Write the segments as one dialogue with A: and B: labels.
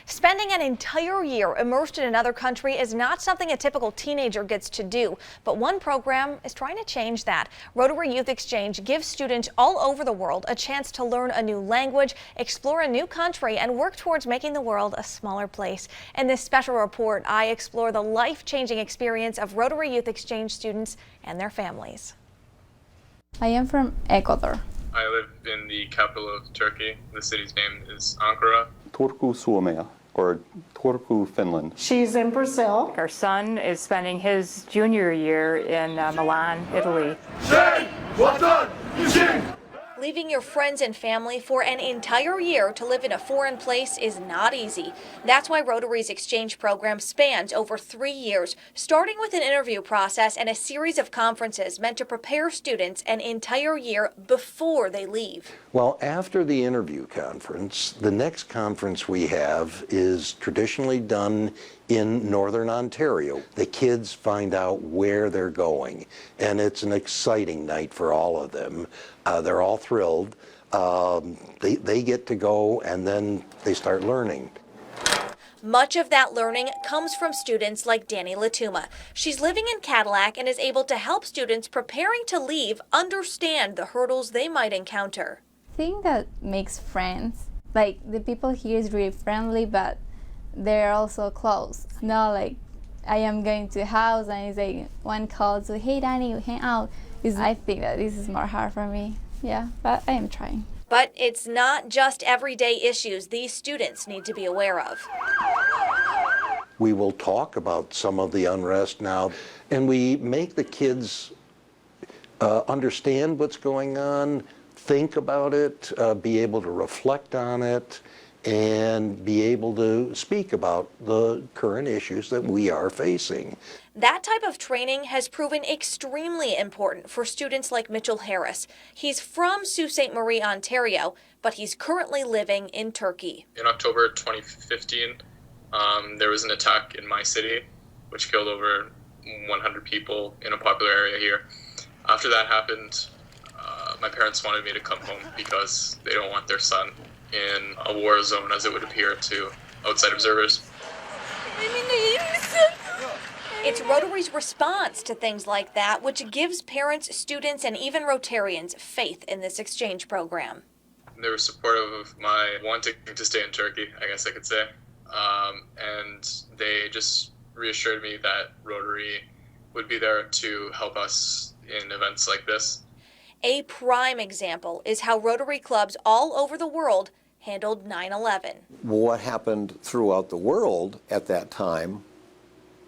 A: Spending an entire year immersed in another country is not something a typical teenager gets to do, but one program is trying to change that. Rotary Youth Exchange gives students all over the world a chance to learn a new language, explore a new country, and work towards making the world a smaller place. In this special report, I explore the life-changing experience of Rotary Youth Exchange students and their families.
B: I am from Ecuador.
C: I live in the capital of Turkey. The city's name is Ankara.
D: Turku, Suomea, or Turku, Finland.
E: She's in Brazil.
F: Our son is spending his junior year in Milan, Italy.
A: Leaving your friends and family for an entire year to live in a foreign place is not easy. That's why Rotary's exchange program spans over 3 years, starting with an interview process and a series of conferences meant to prepare students an entire year before they leave.
G: Well, after the interview conference, the next conference we have is traditionally done in Northern Ontario. The kids find out where they're going, and it's an exciting night for all of them. They're all thrilled. They get to go, and then they start learning.
A: Much of that learning comes from students like Danny Latuma. She's living in Cadillac and is able to help students preparing to leave understand the hurdles they might encounter.
B: I think that makes friends. Like, the people here is really friendly, but they're also close. Not like I am going to a house and it's like one call to, hey Danny, hang out. I think that this is more hard for me. Yeah, but I am trying.
A: But it's not just everyday issues these students need to be aware of.
G: We will talk about some of the unrest now, and we make the kids understand what's going on, think about it, be able to reflect on it, and be able to speak about the current issues that we are facing.
A: That type of training has proven extremely important for students like Mitchell Harris. He's from Sault Ste. Marie, Ontario, but he's currently living in Turkey.
C: In October 2015, there was an attack in my city, which killed over 100 people in a popular area here. After that happened, my parents wanted me to come home because they don't want their son in a war zone, as it would appear to outside observers.
A: It's Rotary's response to things like that which gives parents, students, and even Rotarians faith in this exchange program.
C: They were supportive of my wanting to stay in Turkey, I guess I could say. And they just reassured me that Rotary would be there to help us in events like this.
A: A prime example is how Rotary clubs all over the world handled 9/11.
H: What happened throughout the world at that time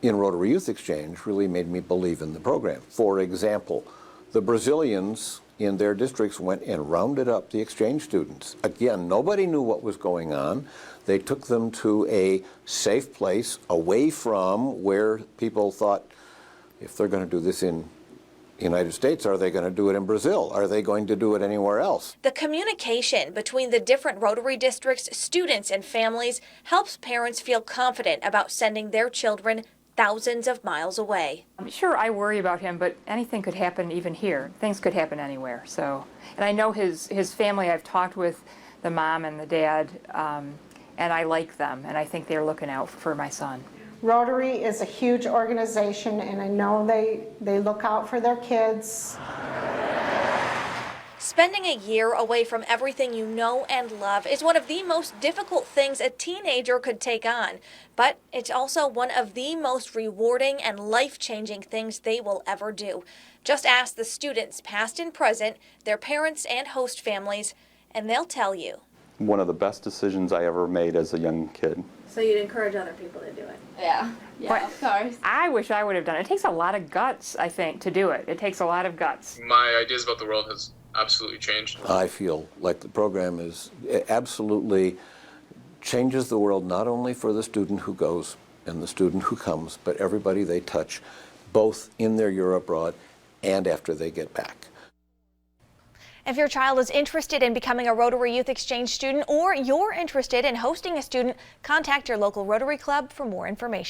H: in Rotary Youth Exchange really made me believe in the program. For example, the Brazilians in their districts went and rounded up the exchange students. Again, nobody knew what was going on. They took them to a safe place away from where people thought, if they're going to do this in the United States, are they going to do it in Brazil? Are they going to do it anywhere else?
A: The communication between the different Rotary districts, students, and families helps parents feel confident about sending their children thousands of miles away.
F: Sure, I worry about him, but anything could happen even here. Things could happen anywhere. So, and I know his family. I've talked with the mom and the dad, and I like them, and I think they're looking out for my son.
E: Rotary is a huge organization, and I know they look out for their kids.
A: Spending a year away from everything you know and love is one of the most difficult things a teenager could take on, but it's also one of the most rewarding and life-changing things they will ever do. Just ask the students, past and present, their parents and host families, and they'll tell you.
D: One of the best decisions I ever made as a young kid.
A: So you'd encourage other people to do it?
B: Yeah, of course.
F: I wish I would have done it. It takes a lot of guts, I think, to do it. It takes a lot of guts.
C: My ideas about the world has absolutely changed.
H: I feel like the program is absolutely changes the world, not only for the student who goes and the student who comes, but everybody they touch, both in their year abroad and after they get back.
A: If your child is interested in becoming a Rotary Youth Exchange student or you're interested in hosting a student, contact your local Rotary Club for more information.